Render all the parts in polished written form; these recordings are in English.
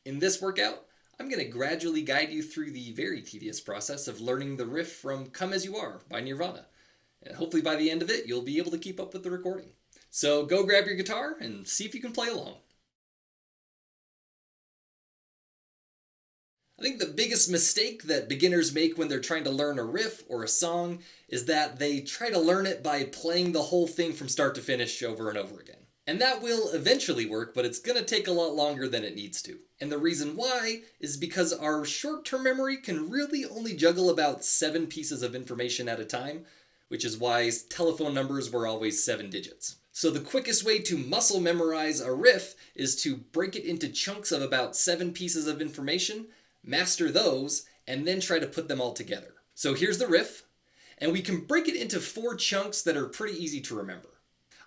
In this workout, I'm going to gradually guide you through the very tedious process of learning the riff from Come As You Are by Nirvana. And hopefully by the end of it, you'll be able to keep up with the recording. So go grab your guitar and see if you can play along. I think the biggest mistake that beginners make when they're trying to learn a riff or a song is that they try to learn it by playing the whole thing from start to finish over and over again. And that will eventually work, but it's going to take a lot longer than it needs to. And the reason why is because our short-term memory can really only juggle about 7 pieces of information at a time, which is why telephone numbers were always 7 digits. So the quickest way to muscle memorize a riff is to break it into chunks of about 7 pieces of information, master those, and then try to put them all together. So here's the riff, and we can break it into 4 chunks that are pretty easy to remember.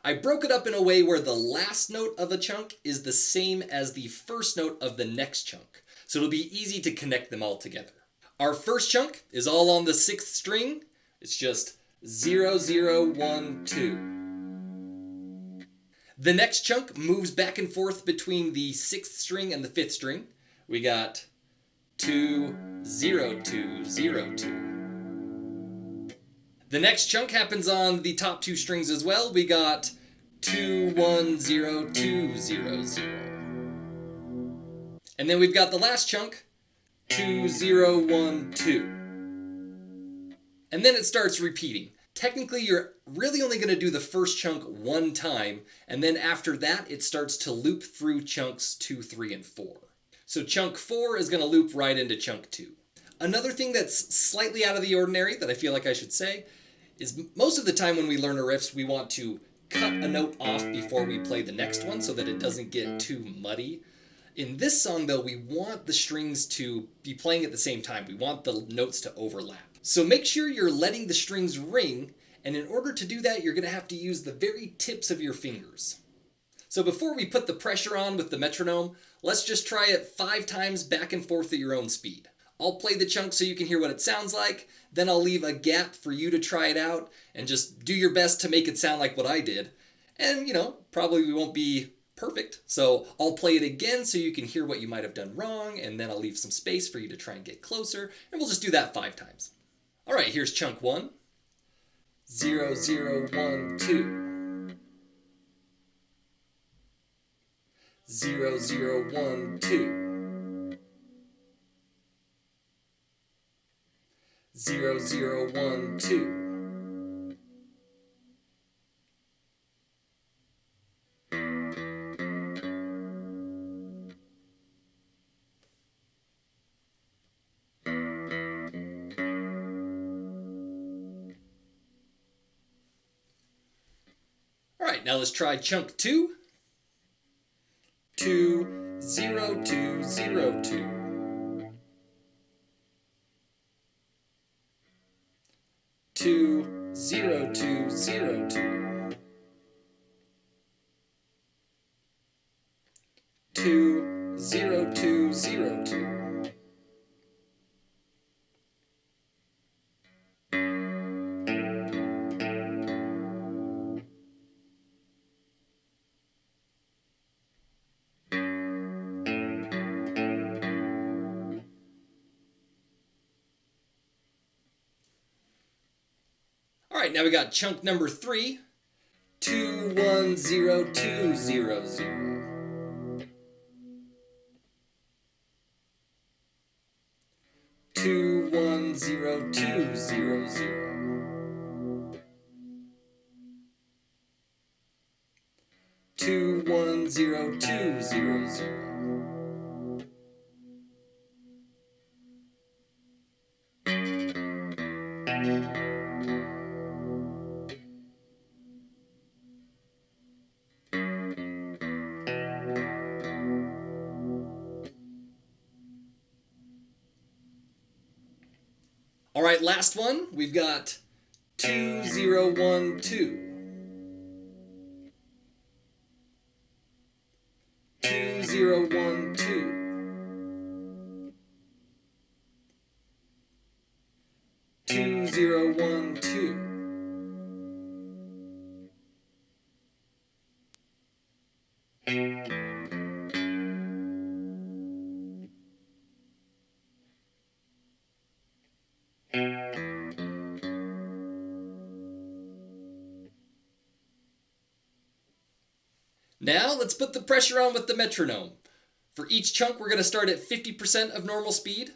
I broke it up in a way where the last note of a chunk is the same as the first note of the next chunk, so it'll be easy to connect them all together. Our first chunk is all on the 6th string. It's just 0, 0, 1, 2. The next chunk moves back and forth between the 6th string and the 5th string. We got 2, 0, 2, 0, 2. The next chunk happens on the top 2 strings as well. We got 2, 1, 0, 2, 0, 0. And then we've got the last chunk, 2, 0, 1, 2. And then it starts repeating. Technically, you're really only going to do the first chunk 1 time, and then after that, it starts to loop through chunks 2, 3, and 4. So chunk 4 is going to loop right into chunk 2. Another thing that's slightly out of the ordinary that I feel like I should say is most of the time when we learn a riff, we want to cut a note off before we play the next one so that it doesn't get too muddy. In this song, though, we want the strings to be playing at the same time. We want the notes to overlap. So make sure you're letting the strings ring, and in order to do that, you're going to have to use the very tips of your fingers. So before we put the pressure on with the metronome, let's just try it 5 times back and forth at your own speed. I'll play the chunk so you can hear what it sounds like, then I'll leave a gap for you to try it out, and just do your best to make it sound like what I did. And, probably we won't be perfect, so I'll play it again so you can hear what you might have done wrong, and then I'll leave some space for you to try and get closer, and we'll just do that 5 times. Alright, here's chunk 1. 0, 0, 1, 2. 0, 0, 1, 2. 0, 0, 1, 2. Alright, now let's try chunk 2. 2, 0, 2, 0, 2. 2, 0, 2, 0, 2. 2, 0, 2, 0, 2. Alright, now we got chunk number 3. 2, 1, 0, 2, 0, 0. 2, 1, 0, 2, 0, 0. 2, 1, 0, 2, 0, 0. Alright, last one. We've got 2, 0, 1, 2. 2, 0, 1, 2. 2, 0, 1, 2. Now let's put the pressure on with the metronome. For each chunk, we're going to start at 50% of normal speed,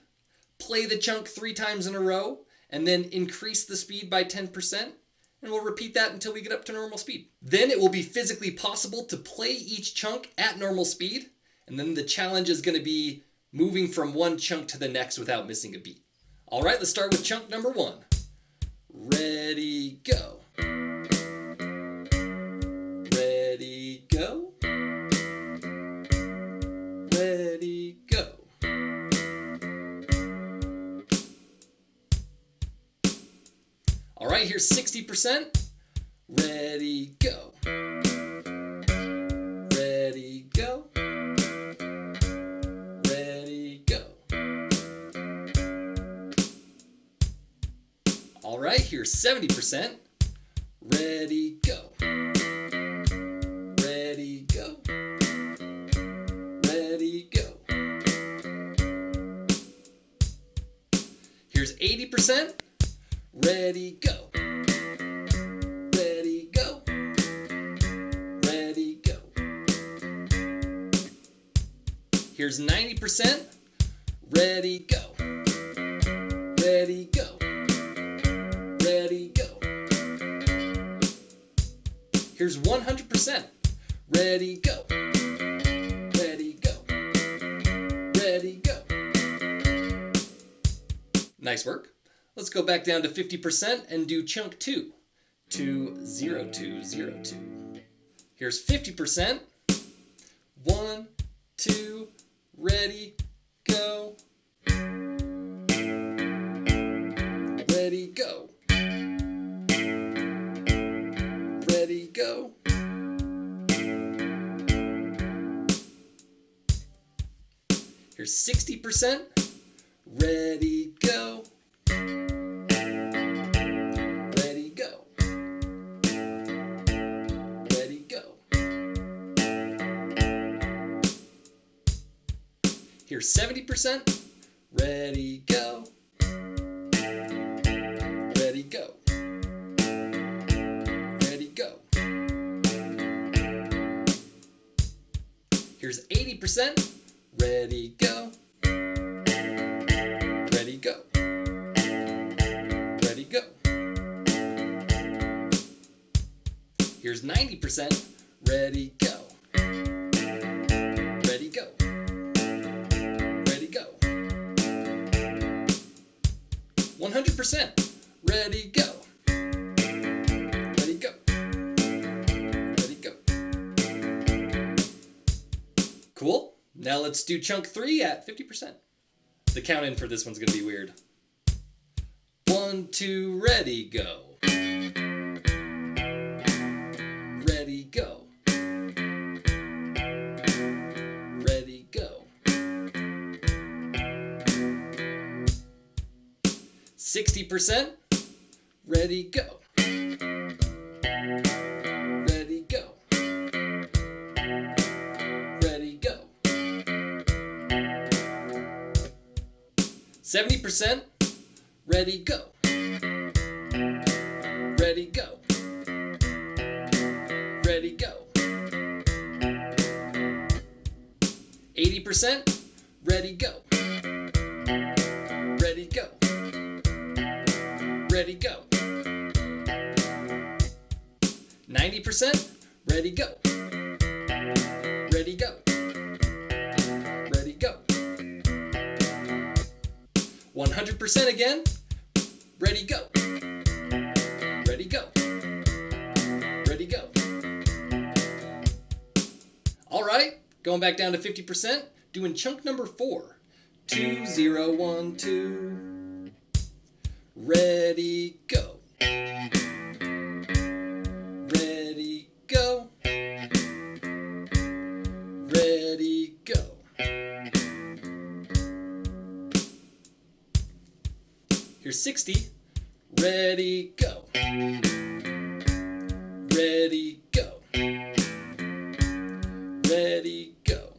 play the chunk 3 times in a row, and then increase the speed by 10%, and we'll repeat that until we get up to normal speed. Then it will be physically possible to play each chunk at normal speed, and then the challenge is going to be moving from one chunk to the next without missing a beat. All right, let's start with chunk number 1. Ready, go. Ready, go. Ready, go. All right, here's 60%. Ready, go. Ready, go. Ready, go. All right, here's 70%. Ready, go. Ready, go. Ready, go. Here's 80%. Ready, go. Ready, go. Ready, go. Here's 90%. Ready, go. Ready, go. Ready, go. Here's 100%. Ready, go. Ready, go. Ready, go. Nice work. Let's go back down to 50% and do chunk 2. 2, 0, 2, 0, 2. Here's 50%. 1, 2, ready, go. Ready, go. Ready, go. Here's 60%. Ready, go. Ready, go. Ready, go. Here's 70%. Ready, go. Ready, go. Ready, go. Here's 80%. Ready, go. Ready, go. Ready, go. Here's 90%. Ready, go. Ready, go. Ready, go. 100%. Ready, go. Ready, go. Ready, go. Cool. Now let's do chunk 3 at 50%. The count in for this one's going to be weird. 1, 2, ready, go. Ready, go. Ready, go. 60%. Ready, go. Ready, go. Ready, go. 70%. Ready, go. Ready, go. Ready, go. 80%. Ready, go. Ready, go. Ready, go. 90%. Ready, go. Ready, go. Ready, go. 100% again. Ready, go. Ready, go. Ready, go. All right, going back down to 50%, doing chunk number 4. 2, 0, 1, 2. Ready, go. Ready, go. Ready, go. Here's 60. Ready, go. Ready, go. Ready, go.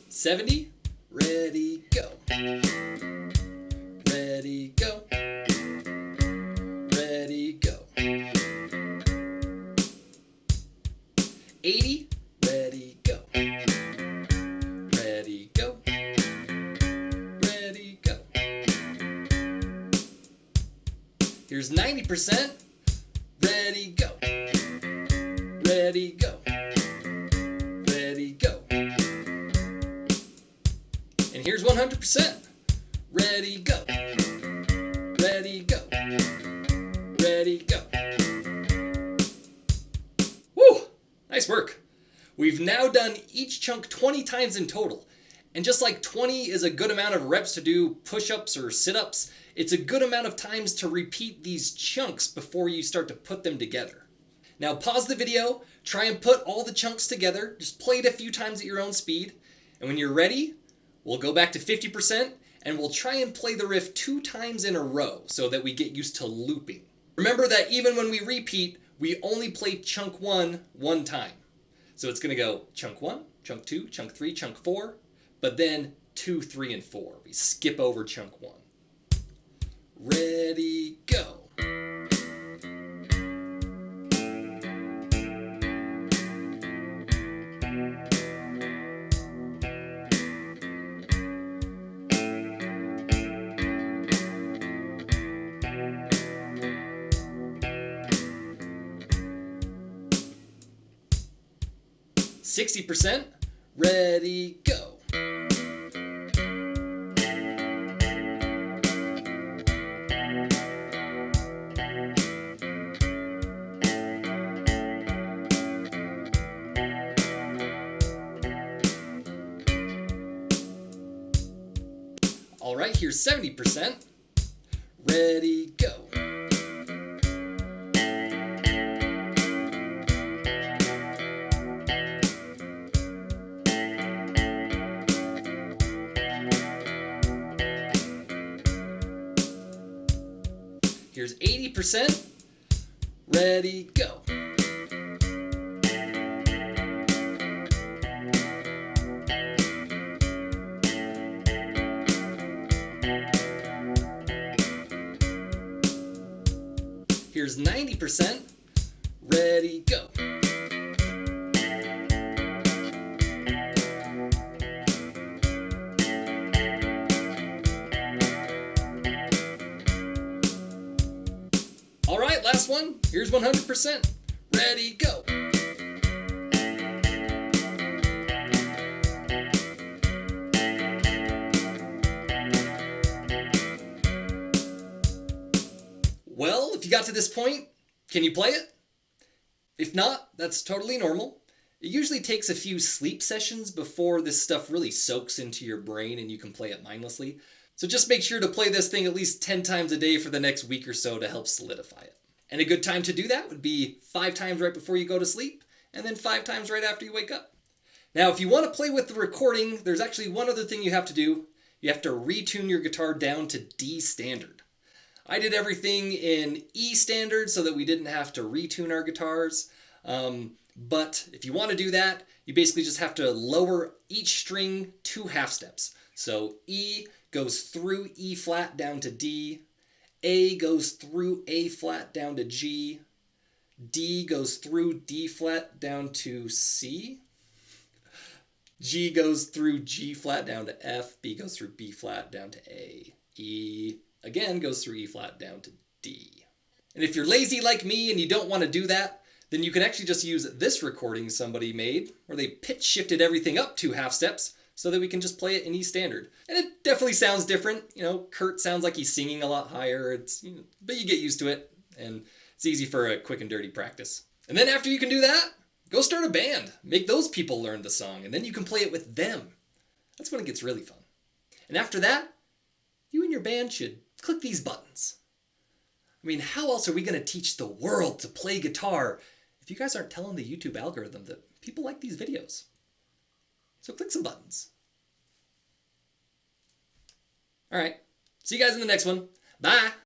70. Ready, go. Ready, go. Ready, go. Here's 90%. Ready, go. Ready, go. Ready, go. And here's 100%. Ready, go. Ready, go. Ready, go. Woo! Nice work. We've now done each chunk 20 times in total. And just like 20 is a good amount of reps to do push-ups or sit-ups, it's a good amount of times to repeat these chunks before you start to put them together. Now pause the video, try and put all the chunks together, just play it a few times at your own speed, and when you're ready, we'll go back to 50% and we'll try and play the riff 2 times in a row so that we get used to looping. Remember that even when we repeat, we only play chunk 1 time. So it's going to go chunk 1, chunk 2, chunk 3, chunk 4, but then 2, 3, and 4. We skip over chunk 1. Ready, go. %. Ready, go. All right, here's 70%. Ready, go. Here's 80%. Ready, go. Here's 90%. Ready, go. All right, last one. Here's 100%. Ready, go. Well, if you got to this point, can you play it? If not, that's totally normal. It usually takes a few sleep sessions before this stuff really soaks into your brain and you can play it mindlessly. So just make sure to play this thing at least 10 times a day for the next week or so to help solidify it. And a good time to do that would be 5 times right before you go to sleep, and then 5 times right after you wake up. Now, if you want to play with the recording, there's actually one other thing you have to do. You have to retune your guitar down to D standard. I did everything in E standard so that we didn't have to retune our guitars. But if you want to do that, you basically just have to lower each string 2 half steps. So E goes through E flat down to D, A goes through A flat down to G, D goes through D flat down to C, G goes through G flat down to F, B goes through B flat down to A, E again goes through E flat down to D. And if you're lazy like me and you don't want to do that, then you can actually just use this recording somebody made where they pitch shifted everything up 2 half steps so that we can just play it in E standard. And it definitely sounds different. You know, Kurt sounds like he's singing a lot higher, but you get used to it, and it's easy for a quick and dirty practice. And then after you can do that, go start a band. Make those people learn the song, and then you can play it with them. That's when it gets really fun. And after that, you and your band should click these buttons. I mean, how else are we going to teach the world to play guitar if you guys aren't telling the YouTube algorithm that people like these videos? So click some buttons. All right. See you guys in the next one. Bye.